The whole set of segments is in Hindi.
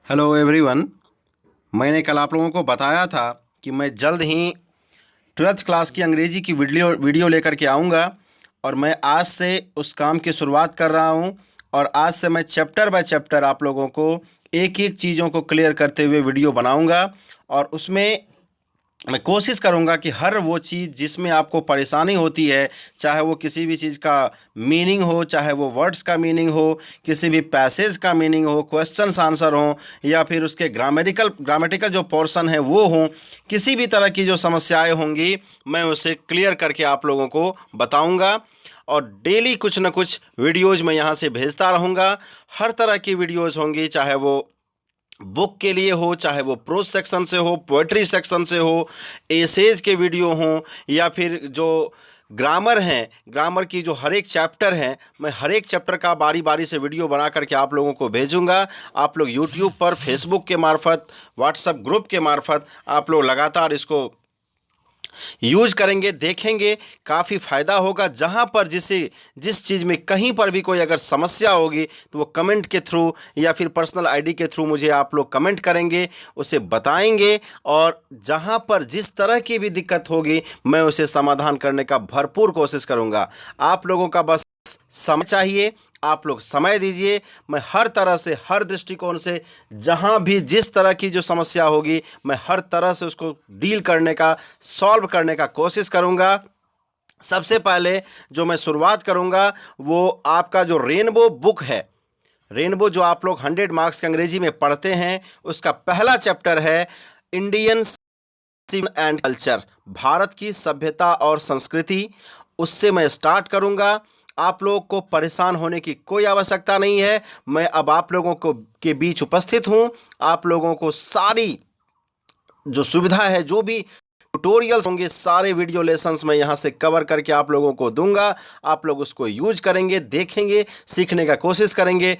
Hello everyone. मैंने कल आप लोगों को बताया था कि मैं जल्द ही 12th क्लास की अंग्रेज़ी की वीडियो लेकर के आऊँगा और मैं आज से उस काम की शुरुआत कर रहा हूँ। और आज से मैं चैप्टर बाय चैप्टर आप लोगों को एक एक चीज़ों को क्लियर करते हुए वीडियो बनाऊँगा। और उसमें मैं कोशिश करूँगा कि हर वो चीज़ जिसमें आपको परेशानी होती है, चाहे वो किसी भी चीज़ का मीनिंग हो, चाहे वो वर्ड्स का मीनिंग हो, किसी भी पैसेज का मीनिंग हो, क्वेश्चंस आंसर हो, या फिर उसके ग्रामेटिकल जो पोर्शन है वो हो, किसी भी तरह की जो समस्याएं होंगी मैं उसे क्लियर करके आप लोगों को बताऊंगा। और डेली कुछ ना कुछ वीडियोज़ मैं यहाँ से भेजता रहूँगा। हर तरह की वीडियोज़ होंगी, चाहे वो बुक के लिए हो, चाहे वो प्रोज सेक्शन से हो, पोएट्री सेक्शन से हो, एसेज के वीडियो हों, या फिर जो ग्रामर हैं, ग्रामर की जो हर एक चैप्टर हैं, मैं हर एक चैप्टर का बारी बारी से वीडियो बना करके आप लोगों को भेजूंगा। आप लोग यूट्यूब पर, फेसबुक के मार्फत, व्हाट्सएप ग्रुप के मार्फत आप लोग लगातार इसको यूज करेंगे, देखेंगे, काफ़ी फ़ायदा होगा। जहाँ पर जिस चीज़ में कहीं पर भी कोई अगर समस्या होगी तो वो कमेंट के थ्रू या फिर पर्सनल आईडी के थ्रू मुझे आप लोग कमेंट करेंगे, उसे बताएंगे। और जहाँ पर जिस तरह की भी दिक्कत होगी मैं उसे समाधान करने का भरपूर कोशिश करूँगा। आप लोगों का बस समय चाहिए, आप लोग समय दीजिए। मैं हर तरह से, हर दृष्टिकोण से, जहां भी जिस तरह की जो समस्या होगी मैं हर तरह से उसको डील करने का, सॉल्व करने का कोशिश करूंगा। सबसे पहले जो मैं शुरुआत करूंगा वो आपका जो रेनबो बुक है, रेनबो जो आप लोग 100 मार्क्स के अंग्रेजी में पढ़ते हैं, उसका पहला चैप्टर है इंडियन एंड कल्चर, भारत की सभ्यता और संस्कृति। उससे मैं स्टार्ट करूंगा। आप लोगों को परेशान होने की कोई आवश्यकता नहीं है। मैं अब आप लोगों को के बीच उपस्थित हूं। आप लोगों को सारी जो सुविधा है, जो भी ट्यूटोरियल्स होंगे, सारे वीडियो लेसन्स मैं यहाँ से कवर करके आप लोगों को दूंगा। आप लोग उसको यूज करेंगे, देखेंगे, सीखने का कोशिश करेंगे।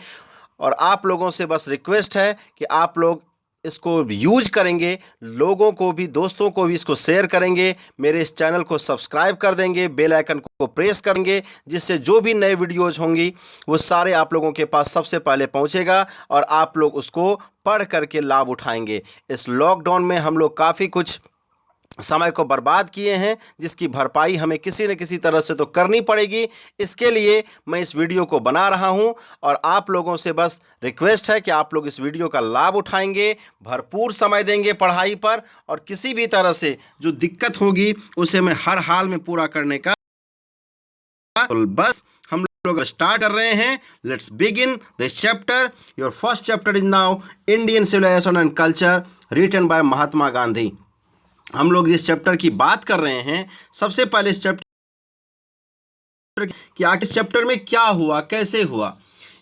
और आप लोगों से बस रिक्वेस्ट है कि आप लोग इसको यूज करेंगे, लोगों को भी, दोस्तों को भी इसको शेयर करेंगे, मेरे इस चैनल को सब्सक्राइब कर देंगे, बेल आइकन को प्रेस करेंगे, जिससे जो भी नए वीडियोज होंगी वो सारे आप लोगों के पास सबसे पहले पहुंचेगा और आप लोग उसको पढ़ करके लाभ उठाएंगे। इस लॉकडाउन में हम लोग काफ़ी कुछ समय को बर्बाद किए हैं, जिसकी भरपाई हमें किसी न किसी तरह से तो करनी पड़ेगी। इसके लिए मैं इस वीडियो को बना रहा हूं और आप लोगों से बस रिक्वेस्ट है कि आप लोग इस वीडियो का लाभ उठाएंगे, भरपूर समय देंगे पढ़ाई पर, और किसी भी तरह से जो दिक्कत होगी उसे मैं हर हाल में पूरा करने का, तो बस हम लोग स्टार्ट कर रहे हैं। Let's begin this chapter. Your first chapter is now Indian civilization and culture, written by Mahatma Gandhi. हम लोग जिस चैप्टर की बात कर रहे हैं, सबसे पहले इस चैप्टर कि आखिर इस चैप्टर में क्या हुआ, कैसे हुआ।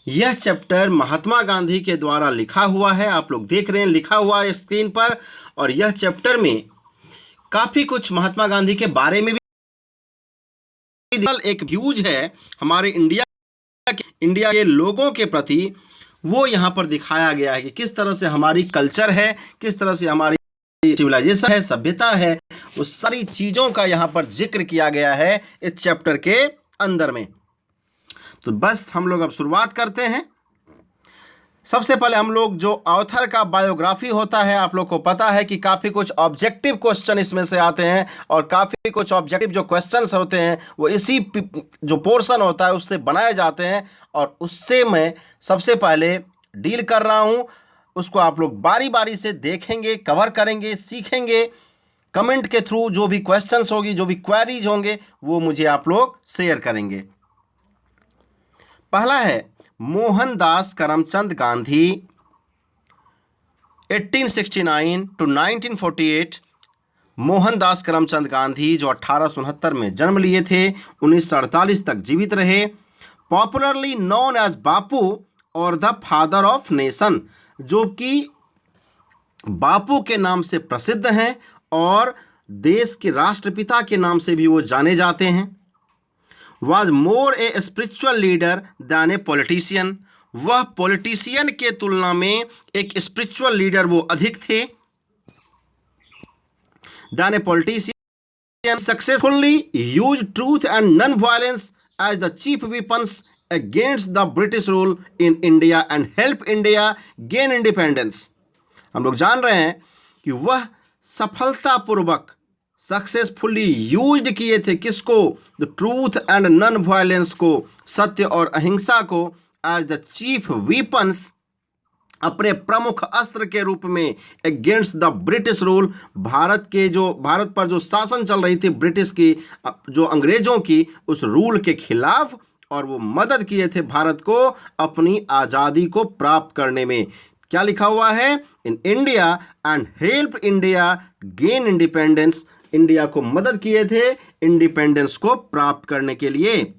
यह चैप्टर महात्मा गांधी के द्वारा लिखा हुआ है। आप लोग देख रहे हैं लिखा हुआ है स्क्रीन पर। और यह चैप्टर में काफी कुछ महात्मा गांधी के बारे में भी एक व्यूज है हमारे इंडिया के लोगों के प्रति, वो यहाँ पर दिखाया गया है कि किस तरह से हमारी कल्चर है, किस तरह से हमारी सिविलाइजेशन है, सभ्यता है, उस सारी चीजों का यहाँ पर जिक्र किया गया है इस चैप्टर के अंदर में। तो बस हम लोग अब शुरुआत करते हैं। सबसे पहले हम लोग जो ऑथर का बायोग्राफी होता है, आप लोग को पता है कि काफ़ी कुछ ऑब्जेक्टिव क्वेश्चन इसमें से आते हैं, और काफ़ी कुछ ऑब्जेक्टिव जो क्वेश्चंस होते हैं वो इसी जो पोर्शन होता है उससे बनाए जाते हैं, और उससे मैं सबसे पहले डील कर रहा हूँ। उसको आप लोग बारी बारी से देखेंगे, कवर करेंगे, सीखेंगे। कमेंट के थ्रू जो भी क्वेश्चंस होगी, जो भी क्वेरीज होंगे, वो मुझे आप लोग शेयर करेंगे। पहला है मोहनदास करमचंद गांधी 1869 टू 1948। मोहनदास करमचंद गांधी जो 1869 में जन्म लिए थे, 1948 तक जीवित रहे। पॉपुलरली नोन एज बापू और द फादर ऑफ नेशन, जो कि बापू के नाम से प्रसिद्ध हैं और देश के राष्ट्रपिता के नाम से भी वो जाने जाते हैं। Was more a spiritual leader than a politician, वह पॉलिटिशियन के तुलना में एक स्पिरिचुअल लीडर वो अधिक थे। Than a politician successfully use truth and non violence as the chief weapons against the British rule in India and help India gain independence. हम लोग जान रहे हैं कि वह सफलतापूर्वक सक्सेसफुली यूज्ड किए थे किसको, the truth and non violence को, सत्य और अहिंसा को एज द चीफ वीपन्स, अपने प्रमुख अस्त्र के रूप में against the British rule, Bharat पर जो शासन चल रही थी ब्रिटिश की, जो अंग्रेजों की, उस रूल के खिलाफ, और वो मदद किए थे भारत को अपनी आज़ादी को प्राप्त करने में। क्या लिखा हुआ है, इन India and help India gain independence, India को मदद किए थे इंडिपेंडेंस को प्राप्त करने के लिए,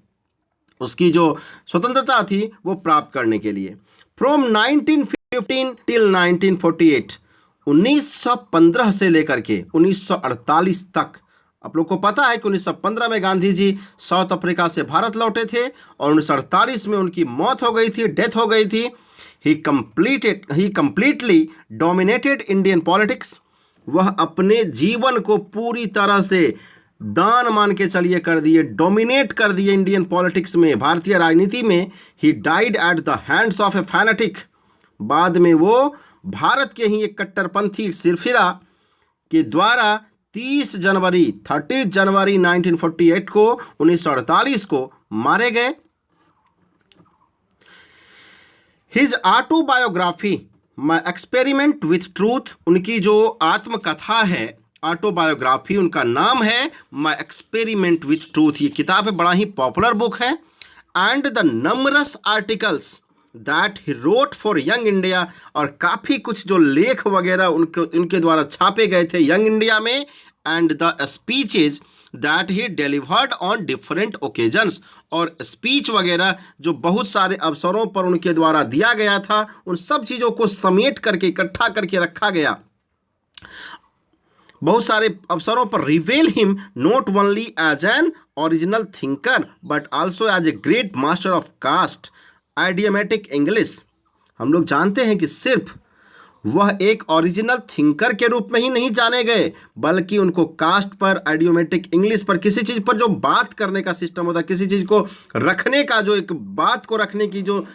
उसकी जो स्वतंत्रता थी वो प्राप्त करने के लिए। फ्रॉम 1915 टिल 1948, 1915 से लेकर के 1948 तक। आप लोग को पता है कि 1915 में गांधी जी साउथ अफ्रीका से भारत लौटे थे और 1948 में उनकी मौत हो गई थी, डेथ हो गई थी। ही कंप्लीटली डोमिनेटेड इंडियन पॉलिटिक्स, वह अपने जीवन को पूरी तरह से दान मान के चलिए कर दिए, डोमिनेट कर दिए इंडियन पॉलिटिक्स में, भारतीय राजनीति में। He died at the hands of A fanatic, बाद में वो भारत के ही एक कट्टरपंथी सिरफिरा के द्वारा 30 जनवरी 1948 को 1948 को मारे गए। His autobiography my experiment with truth, उनकी जो आत्मकथा है, ऑटोबायोग्राफी, उनका नाम है माई एक्सपेरिमेंट विथ ट्रूथ। ये किताब है, बड़ा ही पॉपुलर बुक है। And the numerous articles that he wrote for Young India, और काफ़ी कुछ जो लेख वगैरह उनके द्वारा छापे गए थे यंग इंडिया में। And the speeches that he delivered on different occasions, और स्पीच वगैरह जो बहुत सारे अवसरों पर उनके द्वारा दिया गया था, उन सब चीज़ों को समेट करके इकट्ठा करके रखा गया बहुत सारे अवसरों पर। Reveal him not only as an original thinker but also as a great master of chaste idiomatic English. हम लोग जानते हैं कि सिर्फ वह एक ओरिजिनल थिंकर के रूप में ही नहीं जाने गए, बल्कि उनको कास्ट पर, आइडियोमेटिक इंग्लिश पर, किसी चीज़ पर जो बात करने का सिस्टम होता है, किसी चीज़ को रखने का जो एक बात को रखने की जो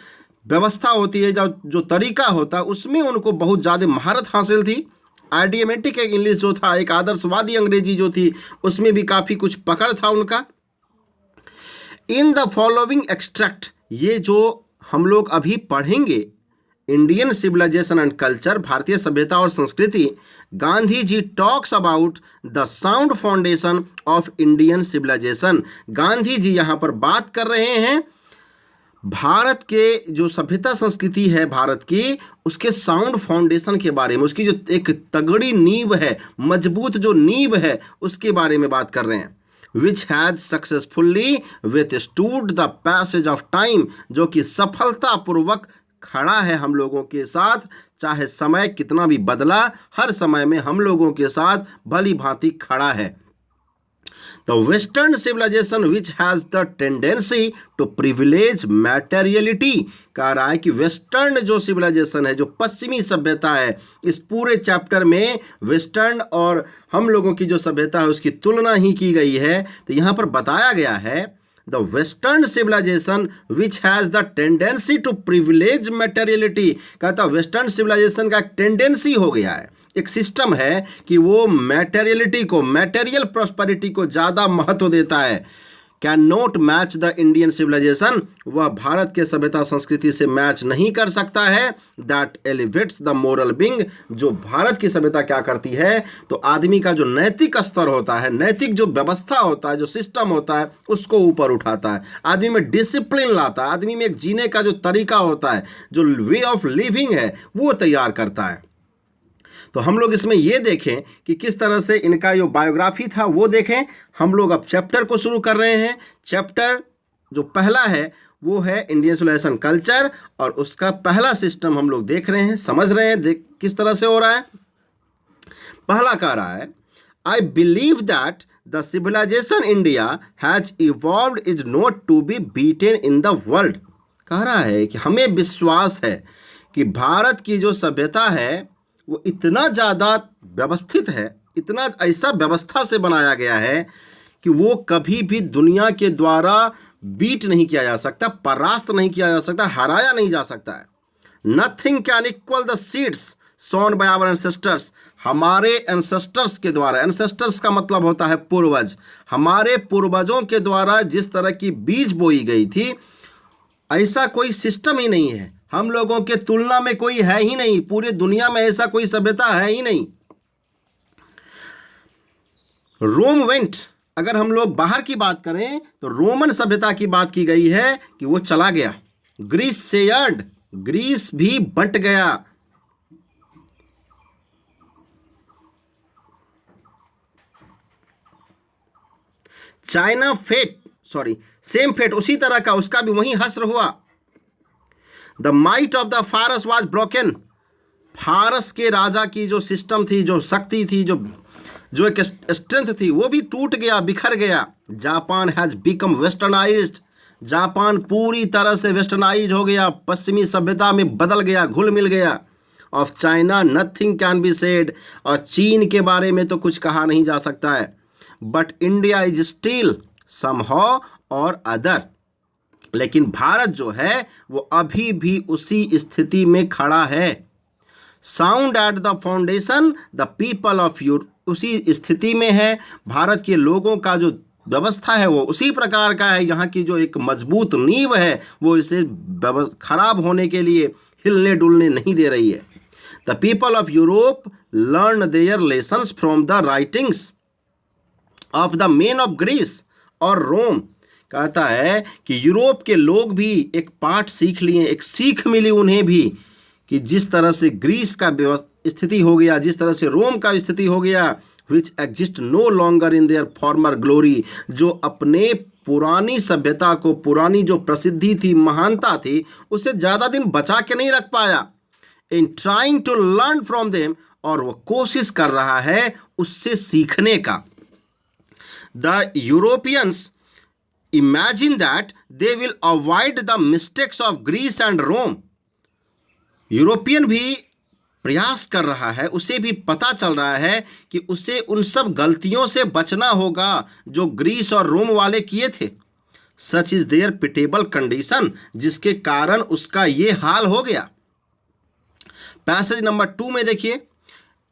व्यवस्था होती है, जो तरीका होता है, उसमें उनको बहुत ज़्यादा महारत हासिल थी। आइडियोमेटिक इंग्लिश जो था, एक आदर्शवादी अंग्रेजी जो थी, उसमें भी काफ़ी कुछ पकड़ था उनका। इन द फॉलोइंग एक्सट्रैक्ट, ये जो हम लोग अभी पढ़ेंगे, इंडियन सिविलाइजेशन एंड कल्चर, भारतीय सभ्यता और संस्कृति, Gandhi ji talks about the sound foundation of Indian civilization. Gandhi ji यहाँ पर बात कर रहे हैं भारत के जो सभ्यता संस्कृति है भारत की, उसके साउंड फाउंडेशन के बारे में, उसकी जो एक तगड़ी नींव है, मजबूत जो नींव है, उसके बारे में बात कर रहे हैं। Which has successfully withstood the passage of time, जो कि सफलतापूर्वक खड़ा है हम लोगों के साथ, चाहे समय कितना भी बदला, हर समय में हम लोगों के साथ भली भांति खड़ा है। The western civilization which has the tendency to privilege materiality, कह रहा है कि वेस्टर्न जो सिविलाइजेशन है, जो पश्चिमी सभ्यता है, इस पूरे चैप्टर में वेस्टर्न और हम लोगों की जो सभ्यता है उसकी तुलना ही की गई है। तो यहाँ पर बताया गया है the western civilization which has the tendency to privilege materiality, कहता वेस्टर्न सिविलाइजेशन का एक टेंडेंसी हो गया है, एक सिस्टम है कि वो मैटेरियलिटी को, मैटेरियल प्रॉस्पेरिटी को ज़्यादा महत्व देता है। Can not match the Indian civilization, वह भारत के सभ्यता संस्कृति से मैच नहीं कर सकता है। That elevates the moral being, जो भारत की सभ्यता क्या करती है, तो आदमी का जो नैतिक स्तर होता है, नैतिक जो व्यवस्था होता है, जो सिस्टम होता है, उसको ऊपर उठाता है, आदमी में डिसिप्लिन लाता है, आदमी में एक जीने का जो तरीका होता है, जो वे ऑफ लिविंग है, वो तैयार करता है। तो हम लोग इसमें ये देखें कि किस तरह से इनका जो बायोग्राफी था वो देखें। हम लोग अब चैप्टर को शुरू कर रहे हैं। चैप्टर जो पहला है वो है इंडियन सिविलाइजेशन कल्चर, और उसका पहला सिस्टम हम लोग देख रहे हैं, समझ रहे हैं, देख किस तरह से हो रहा है। पहला कह रहा है, I believe that the civilization India has evolved is not to be beaten in the world. कह रहा है कि हमें विश्वास है कि भारत की जो सभ्यता है वो इतना ज़्यादा व्यवस्थित है, इतना ऐसा व्यवस्था से बनाया गया है कि वो कभी भी दुनिया के द्वारा बीट नहीं किया जा सकता, परास्त नहीं किया जा सकता, हराया नहीं जा सकता है। Nothing can equal the seeds sown by our ancestors, हमारे एंसेस्टर्स के द्वारा, एंसेस्टर्स का मतलब होता है पूर्वज, हमारे पूर्वजों के द्वारा जिस तरह की बीज बोई गई थी, ऐसा कोई सिस्टम ही नहीं है, हम लोगों के तुलना में कोई है ही नहीं, पूरी दुनिया में ऐसा कोई सभ्यता है ही नहीं। रोम वेंट, अगर हम लोग बाहर की बात करें तो रोमन सभ्यता की बात की गई है कि वो चला गया। ग्रीस शेयर्ड, ग्रीस भी बंट गया। चाइना फेट, सेम फेट, उसी तरह का, उसका भी वही हश्र हुआ। द माइट ऑफ द फारस वाज ब्रोकन, फारस के राजा की जो सिस्टम थी, जो शक्ति थी, जो एक स्ट्रेंथ थी, वो भी टूट गया, बिखर गया। Japan has become westernised, Japan पूरी तरह से वेस्टर्नाइज हो गया, पश्चिमी सभ्यता में बदल गया, घुल मिल गया। Of China nothing can be said, और चीन के बारे में तो कुछ कहा नहीं जा सकता है। But India is still somehow और अदर, लेकिन भारत जो है वो अभी भी उसी स्थिति में खड़ा है। Sound at the foundation the people of Europe, उसी स्थिति में है, भारत के लोगों का जो व्यवस्था है वो उसी प्रकार का है, यहाँ की जो एक मजबूत नींव है वो इसे खराब होने के लिए हिलने डुलने नहीं दे रही है। The people of Europe learn their lessons from the writings of the men of Greece और रोम, कहता है कि यूरोप के लोग भी एक पाठ सीख लिए, एक सीख मिली उन्हें भी कि जिस तरह से ग्रीस का स्थिति हो गया, जिस तरह से रोम का स्थिति हो गया, which exist no longer in their former glory, जो अपने पुरानी सभ्यता को, पुरानी जो प्रसिद्धि थी, महानता थी, उसे ज़्यादा दिन बचा के नहीं रख पाया। In trying to learn from them, और वो कोशिश कर रहा है उससे सीखने का। The Europeans imagine that they will avoid the mistakes of Greece and Rome, European भी प्रयास कर रहा है, उसे भी पता चल रहा है कि उसे उन सब गलतियों से बचना होगा जो ग्रीस और रोम वाले किए थे। Such is their pitiable condition, जिसके कारण उसका ये हाल हो गया। पैसेज नंबर 2 में देखिए,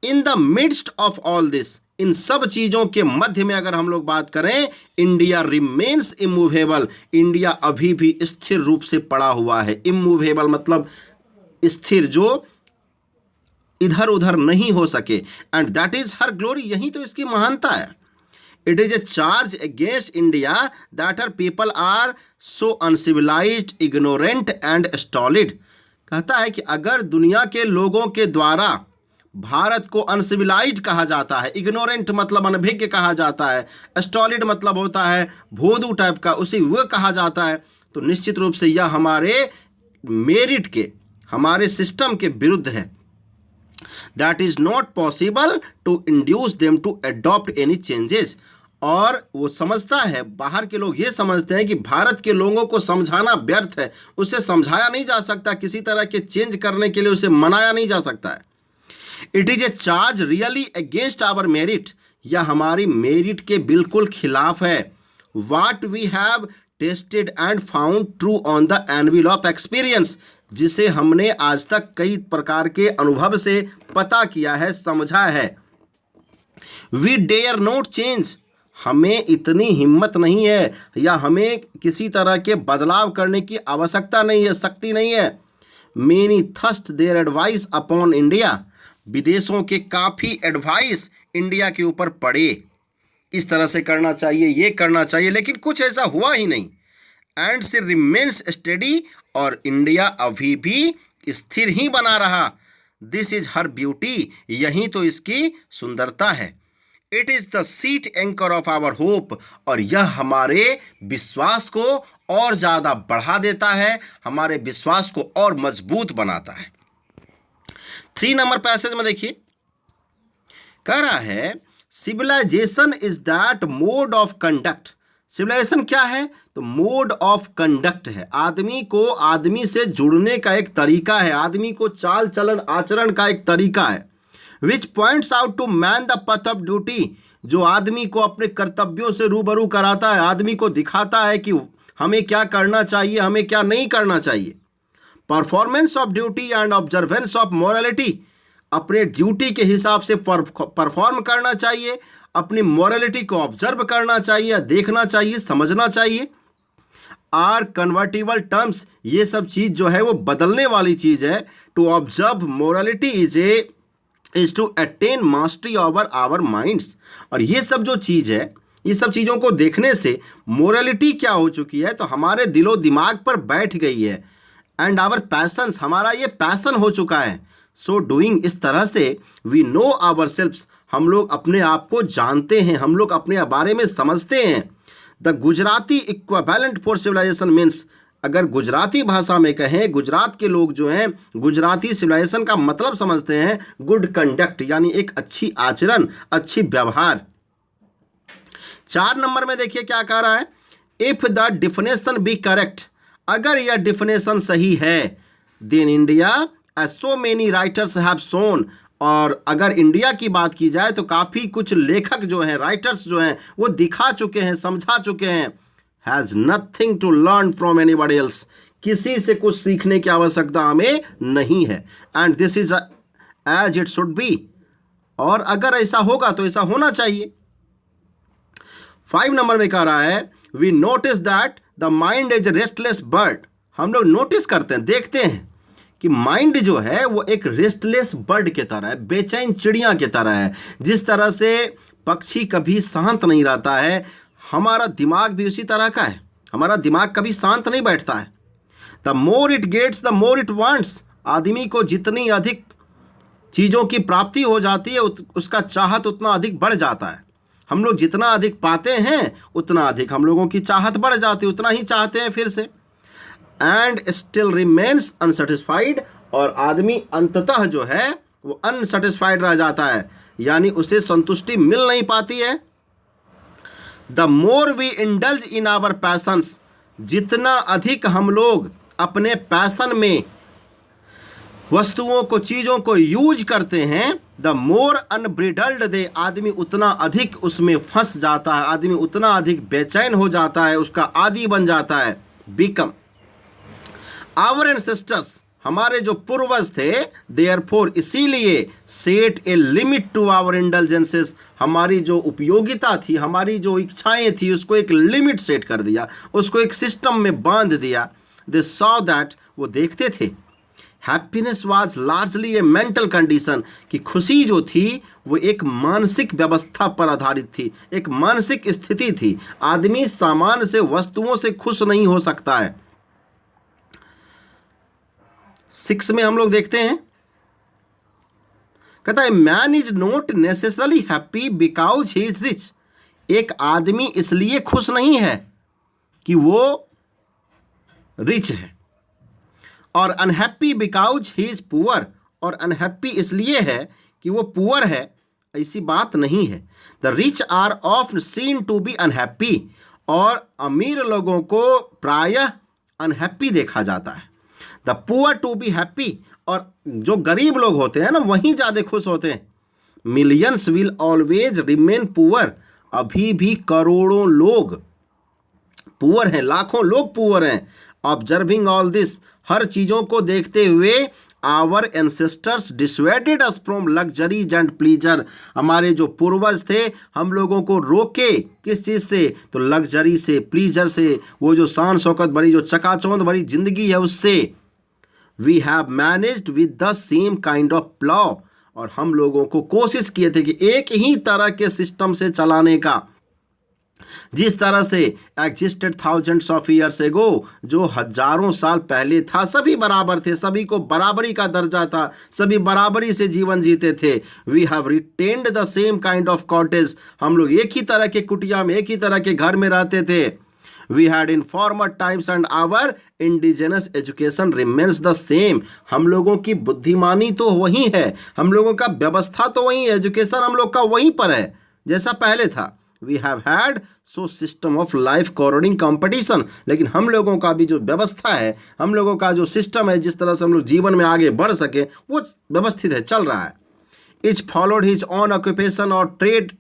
in the midst of all this, इन सब चीज़ों के मध्य में अगर हम लोग बात करें, इंडिया रिमेन्स इमूवेबल, इंडिया अभी भी स्थिर रूप से पड़ा हुआ है। इमूवेबल मतलब स्थिर, जो इधर उधर नहीं हो सके। And that is her glory, यही तो इसकी महानता है। It is a charge against India that her people are so uncivilized, ignorant and stolid. कहता है कि अगर दुनिया के लोगों के द्वारा भारत को अनसिविलाइज्ड कहा जाता है, इग्नोरेंट मतलब अनभिज्ञ कहा जाता है, स्टॉलिड मतलब होता है भोदू टाइप का, उसे वो कहा जाता है, तो निश्चित रूप से यह हमारे मेरिट के, हमारे सिस्टम के विरुद्ध है। That is not possible to induce them to adopt any changes, और वो समझता है, बाहर के लोग ये समझते हैं कि भारत के लोगों को समझाना व्यर्थ है, उसे समझाया नहीं जा सकता, किसी तरह के चेंज करने के लिए उसे मनाया नहीं जा सकता है। It is a charge really against our merit, यह हमारी मेरिट के बिल्कुल खिलाफ है। What we have tested and found true on the anvil of experience, जिसे हमने आज तक कई प्रकार के अनुभव से पता किया है, समझा है। वी डेयर नॉट चेंज, हमें इतनी हिम्मत नहीं है, या हमें किसी तरह के बदलाव करने की आवश्यकता नहीं है, शक्ति नहीं है। Many thrust their advice upon India, विदेशों के काफ़ी एडवाइस इंडिया के ऊपर पड़े, इस तरह से करना चाहिए, ये करना चाहिए, लेकिन कुछ ऐसा हुआ ही नहीं। एंड सी रिमेन्स स्टेडी, और इंडिया अभी भी स्थिर ही बना रहा। दिस इज हर ब्यूटी, यही तो इसकी सुंदरता है। It is the sheet anchor of our hope, और यह हमारे विश्वास को और ज़्यादा बढ़ा देता है, हमारे विश्वास को और मजबूत बनाता है। 3 नंबर पैसेज में देखिए, कह रहा है civilization is that mode of conduct. Civilization क्या है? तो मोड ऑफ कंडक्ट है, आदमी को आदमी से जुड़ने का एक तरीका है, आदमी को चाल चलन आचरण का एक तरीका है। Which points out to man the path of duty, जो आदमी को अपने कर्तव्यों से रूबरू कराता है, आदमी को दिखाता है कि हमें क्या करना चाहिए, हमें क्या नहीं करना चाहिए। Performance of duty and observance of morality, अपने ड्यूटी के हिसाब से परफॉर्म करना चाहिए, अपनी मोरालिटी को ऑब्जर्व करना चाहिए, देखना चाहिए, समझना चाहिए। आर कन्वर्टिबल टर्म्स, ये सब चीज़ जो है वो बदलने वाली चीज़ है। To observe morality is to attain mastery over our minds. और ये सब जो चीज़ है, ये सब चीज़ों को देखने से मोरालिटी क्या हो चुकी है, तो हमारे दिलो दिमाग पर बैठ गई है। एंड आवर पैशंस, हमारा ये पैसन हो चुका है। सो डूइंग, इस तरह से वी नो आवर सेल्फ्स, हम लोग अपने आप को जानते हैं, हम लोग अपने बारे में समझते हैं। The Gujarati equivalent for civilization means, अगर गुजराती भाषा में कहें, गुजरात के लोग जो हैं गुजराती सिविलाइजेशन का मतलब समझते हैं गुड कंडक्ट, यानी एक अच्छी आचरण, अच्छी व्यवहार। 4 नंबर में देखिए क्या कह रहा है, if the definition be correct, अगर यह डिफिनेशन सही है, then India as so many writers have shown, और अगर इंडिया की बात की जाए तो काफ़ी कुछ लेखक जो हैं, राइटर्स जो हैं, वो दिखा चुके हैं, समझा चुके हैं, has nothing to learn from anybody else, किसी से कुछ सीखने की आवश्यकता हमें नहीं है। And this is as it should be, और अगर ऐसा होगा तो ऐसा होना चाहिए। 5 नंबर में कह रहा है, we notice that the mind is restless bird, हम लोग नोटिस करते हैं, देखते हैं कि माइंड जो है वो एक रेस्टलेस बर्ड की तरह है, बेचैन चिड़िया की तरह है। जिस तरह से पक्षी कभी शांत नहीं रहता है, हमारा दिमाग भी उसी तरह का है, हमारा दिमाग कभी शांत नहीं बैठता है। The more it gets the more it wants, आदमी को जितनी अधिक चीज़ों की प्राप्ति हो जाती है उसका चाहत उतना अधिक बढ़ जाता है। हम लोग जितना अधिक पाते हैं उतना अधिक हम लोगों की चाहत बढ़ जाती है, उतना ही चाहते हैं फिर से। एंड स्टिल रिमेन्स अनसेटिस्फाइड, और आदमी अंततः जो है वो अनसेटिस्फाइड रह जाता है, यानी उसे संतुष्टि मिल नहीं पाती है। The more we indulge in our passions, जितना अधिक हम लोग अपने पैशन में वस्तुओं को, चीज़ों को यूज करते हैं, द मोर अनब्रिडल्ड दे, आदमी उतना अधिक उसमें फंस जाता है, आदमी उतना अधिक बेचैन हो जाता है, उसका आदी बन जाता है। बिकम आवर एंसेस्टर्स, हमारे जो पूर्वज थे, देयरफॉर, इसीलिए set a limit to our indulgences, हमारी जो उपयोगिता थी, हमारी जो इच्छाएं थी, उसको एक लिमिट सेट कर दिया, उसको एक सिस्टम में बांध दिया। दे सॉ दैट, वो देखते थे, happiness was largely A mental condition, कि खुशी जो थी वो एक मानसिक व्यवस्था पर आधारित थी, एक मानसिक स्थिति थी। आदमी सामान्य से, वस्तुओं से खुश नहीं हो सकता है। 6 में हम लोग देखते हैं, कहता है man is not necessarily happy because he is rich, एक आदमी इसलिए खुश नहीं है कि वो रिच है, और unhappy because he is poor, और अनहैप्पी इसलिए है कि वो पुअर है, ऐसी बात नहीं है। The rich are oft seen to be unhappy, और अमीर लोगों को प्रायः अनहैप्पी देखा जाता है। The poor to be happy, और जो गरीब लोग होते हैं ना, वहीं ज़्यादा खुश होते हैं। Millions will always remain poor, अभी भी करोड़ों लोग पुअर हैं, लाखों लोग पुअर हैं। ऑब्जर्विंग ऑल दिस, हर चीज़ों को देखते हुए, our ancestors dissuaded us from luxuries and pleasure, हमारे जो पूर्वज थे हम लोगों को रोके किस चीज़ से, तो लग्जरी से, प्लीजर से, वो जो शान शौकत भरी, जो चकाचौंध भरी जिंदगी है उससे। We have managed with the same kind of plough, और हम लोगों को कोशिश किए थे कि एक ही तरह के सिस्टम से चलाने का, जिस तरह से existed thousands of years ago, जो हजारों साल पहले था। सभी बराबर थे, सभी को बराबरी का दर्जा था, सभी बराबरी से जीवन जीते थे। We have retained the same kind of cottage, हम लोग एक ही तरह के कुटिया में, एक ही तरह के घर में रहते थे। We had in former times and our indigenous education remains the same, हम लोगों की बुद्धिमानी तो वही है, हम लोगों का व्यवस्था तो वही है, एजुकेशन हम लोग का वहीं पर है जैसा पहले था। We have had so system of life corroding competition, लेकिन हम लोगों का भी जो व्यवस्था है, हम लोगों का जो सिस्टम है, जिस तरह से हम लोग जीवन में आगे बढ़ सके, वो व्यवस्थित है, चल रहा है। Etch followed his on occupation और ट्रेड,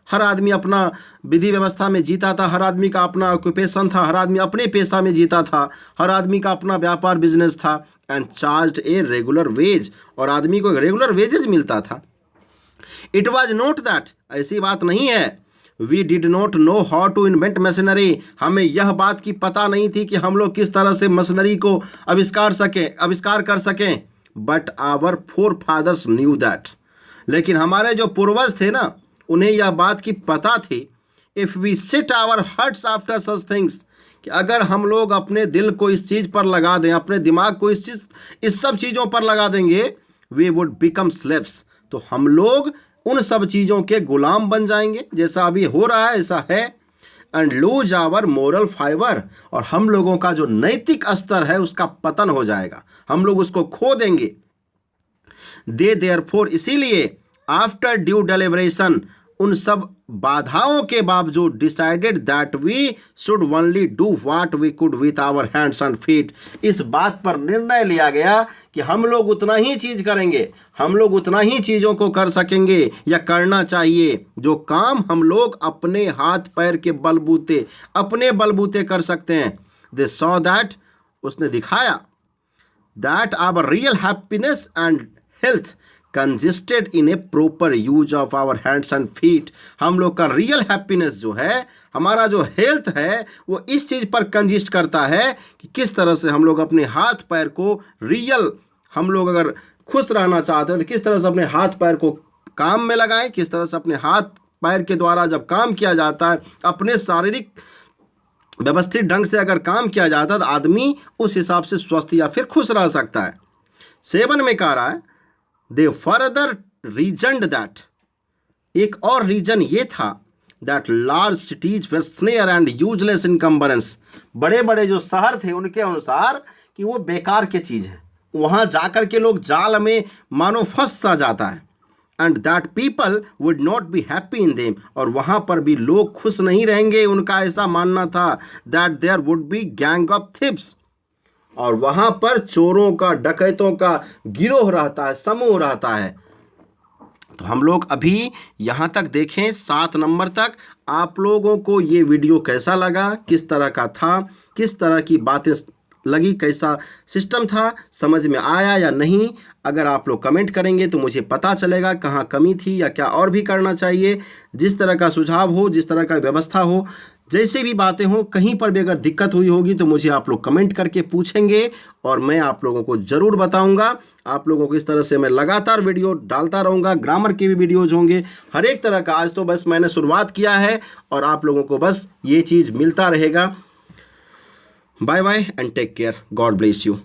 हर आदमी अपना विधि व्यवस्था में जीता था, हर आदमी का अपना ऑक्यूपेशन था, हर आदमी अपने पेशा में जीता था, हर आदमी का अपना व्यापार बिजनेस था, and charged a regular wage, और आदमी को रेगुलर वेजेज मिलता था। इट वॉज नोट दैट, ऐसी बात नहीं है, we did not know how to invent machinery, हमें यह बात की पता नहीं थी कि हम लोग किस तरह से मशीनरी को आविष्कार कर सकें, but our forefathers knew that, लेकिन हमारे जो पूर्वज थे ना, उन्हें यह बात की पता थी, if we set our hearts after such things, कि अगर हम लोग अपने दिल को इस चीज़ पर लगा दें, अपने दिमाग को इस सब चीज़ों पर लगा देंगे, वी वुड बिकम स्लेव्स, तो हम लोग उन सब चीज़ों के गुलाम बन जाएंगे, जैसा अभी हो रहा है ऐसा है, and lose our moral fibre, और हम लोगों का जो नैतिक स्तर है उसका पतन हो जाएगा, हम लोग उसको खो देंगे। दे देयरफॉर, इसीलिए आफ्टर ड्यू डेलिब्रेशन, उन सब बाधाओं के बावजूद, decided that we should only do what we could with our hands and feet, इस बात पर निर्णय लिया गया कि हम लोग उतना ही चीज़ करेंगे, हम लोग उतना ही चीज़ों को कर सकेंगे या करना चाहिए जो काम हम लोग अपने हाथ पैर के बलबूते, अपने बलबूते कर सकते हैं। दे सॉ दैट, उसने दिखाया, that our real happiness and health consisted in a proper use of our hands and feet, हम लोग का रियल हैप्पीनेस जो है, हमारा जो हेल्थ है, वो इस चीज़ पर कंजिस्ट करता है कि किस तरह से हम लोग अपने हाथ पैर को रियल, हम लोग अगर खुश रहना चाहते हैं तो किस तरह से अपने हाथ पैर को काम में लगाएं, किस तरह से अपने हाथ पैर के द्वारा जब काम किया जाता है, अपने शारीरिक व्यवस्थित ढंग से अगर काम किया जाता है तो आदमी उस हिसाब से स्वस्थ या फिर खुश रह सकता है। 7 में कह रहा है, दे फर्दर रीजनड दैट, एक और रीजन ये था, that large cities were snare and useless encumbrance, बड़े बड़े जो शहर थे उनके अनुसार कि वो बेकार के चीज़ है, वहाँ जाकर के लोग जाल में मानो फंस सा जाता है, and that people would not be happy in them, और वहाँ पर भी लोग खुश नहीं रहेंगे, उनका ऐसा मानना था, that there would be gang of thieves, और वहाँ पर चोरों का, डकैतों का गिरोह रहता है, समूह रहता है। तो हम लोग अभी यहाँ तक देखें 7 नंबर तक। आप लोगों को ये वीडियो कैसा लगा, किस तरह का था, किस तरह की बातें लगी, कैसा सिस्टम था, समझ में आया या नहीं, अगर आप लोग कमेंट करेंगे तो मुझे पता चलेगा कहाँ कमी थी या क्या और भी करना चाहिए। जिस तरह का सुझाव हो, जिस तरह का व्यवस्था हो, जैसे भी बातें हो, कहीं पर भी अगर दिक्कत हुई होगी तो मुझे आप लोग कमेंट करके पूछेंगे और मैं आप लोगों को ज़रूर बताऊंगा। आप लोगों को इस तरह से मैं लगातार वीडियो डालता रहूंगा, ग्रामर के भी वीडियोज होंगे, हर एक तरह का। आज तो बस मैंने शुरुआत किया है और आप लोगों को बस ये चीज़ मिलता रहेगा। Bye bye and take care, God bless you.